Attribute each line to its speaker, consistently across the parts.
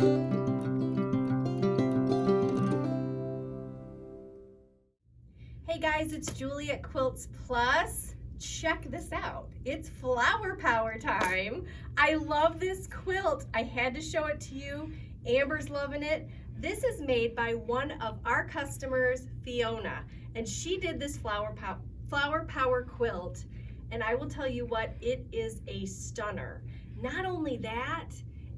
Speaker 1: Hey guys, it's Julie at Quilts Plus. Check this out. It's flower power time. I love this quilt. I had to show it to you. Amber's loving it. This is made by one of our customers, Fiona, and she did this flower power quilt. And I will tell you what, it is a stunner. Not only that,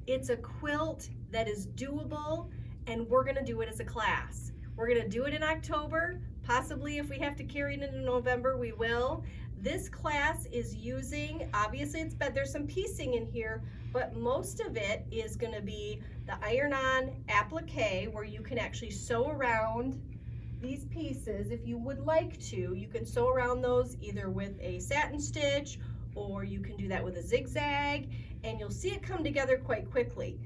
Speaker 1: it's a quilt that is doable, and we're gonna do it as a class. We're gonna do it in October. Possibly if we have to carry it into November, we will. This class is using, obviously there's some piecing in here, but most of it is gonna be the iron-on applique, where you can actually sew around these pieces. If you would like to, you can sew around those either with a satin stitch, or you can do that with a zigzag, and you'll see it come together quite quickly.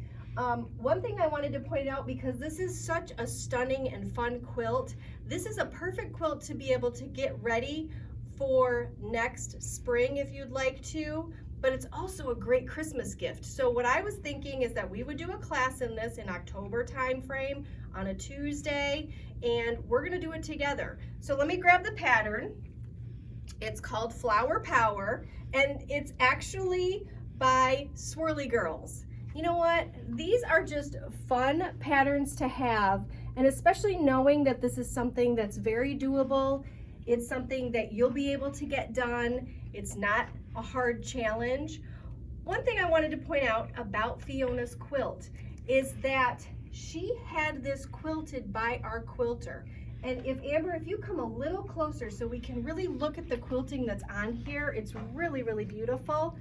Speaker 1: One thing I wanted to point out, because this is such a stunning and fun quilt, this is a perfect quilt to be able to get ready for next spring if you'd like to, but it's also a great Christmas gift. So what I was thinking is that we would do a class in this in October time frame on a Tuesday, and we're gonna do it together. So let me grab the pattern. It's called Flower Power, and it's actually by Swirly Girls. You know what? These are just fun patterns to have, and especially knowing that this is something that's very doable. It's something that you'll be able to get done. It's not a hard challenge. One thing I wanted to point out about Fiona's quilt is that she had this quilted by our quilter. And if Amber, if you come a little closer so we can really look at the quilting that's on here, it's really, really beautiful.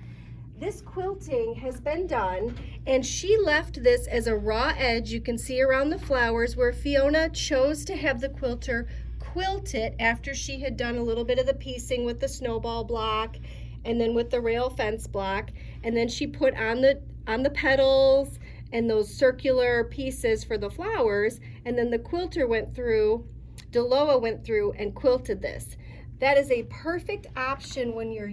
Speaker 1: This quilting has been done, and she left this as a raw edge. You can see around the flowers where Fiona chose to have the quilter quilt it after she had done a little bit of the piecing with the snowball block and then with the rail fence block, and then she put on the petals and those circular pieces for the flowers, and then the quilter went through, Deloa went through and quilted this. That is a perfect option when you're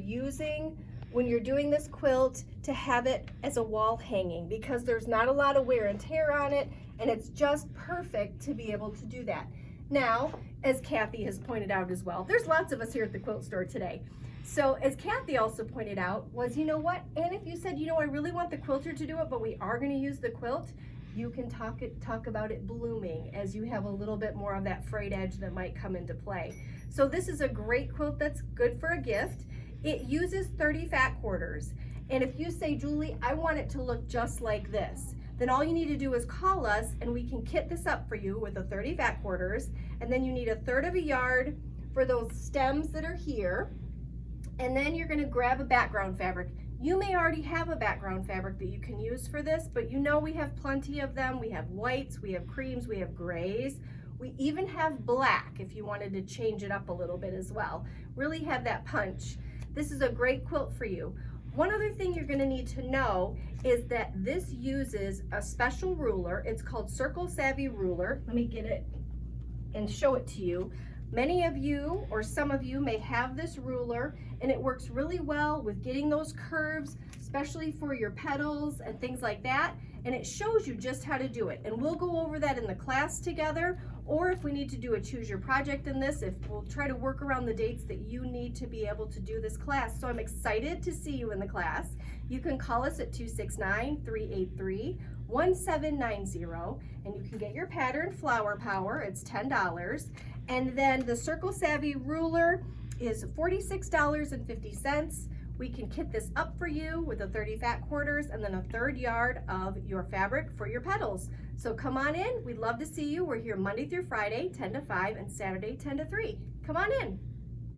Speaker 1: doing this quilt, to have it as a wall hanging, because there's not a lot of wear and tear on it, and it's just perfect to be able to do that. Now, as Kathy has pointed out as well, there's lots of us here at the quilt store today. So as Kathy also pointed out, was, you know what, and if you said, you know, I really want the quilter to do it, but we are gonna use the quilt, you can talk about it blooming as you have a little bit more of that frayed edge that might come into play. So this is a great quilt that's good for a gift. It uses 30 fat quarters. And if you say, Julie, I want it to look just like this, then all you need to do is call us and we can kit this up for you with a 30 fat quarters. And then you need 1/3 of a yard for those stems that are here. And then you're gonna grab a background fabric. You may already have a background fabric that you can use for this, but you know we have plenty of them. We have whites, we have creams, we have grays. We even have black if you wanted to change it up a little bit as well. Really have that punch. This is a great quilt for you. One other thing you're gonna need to know is that this uses a special ruler. It's called Circle Savvy Ruler. Let me get it and show it to you. Many of you, or some of you, may have this ruler, and it works really well with getting those curves, especially for your petals and things like that. And it shows you just how to do it. And we'll go over that in the class together, or if we need to do a choose your project in this, if we'll try to work around the dates that you need to be able to do this class. So I'm excited to see you in the class. You can call us at 269-383-1790, and you can get your pattern Flower Power. It's $10. And then the Circle Savvy Ruler is $46.50. We can kit this up for you with a 30 fat quarters and then 1/3 yard of your fabric for your petals. So come on in. We'd love to see you. We're here Monday through Friday, 10 to 5, and Saturday, 10 to 3. Come on in.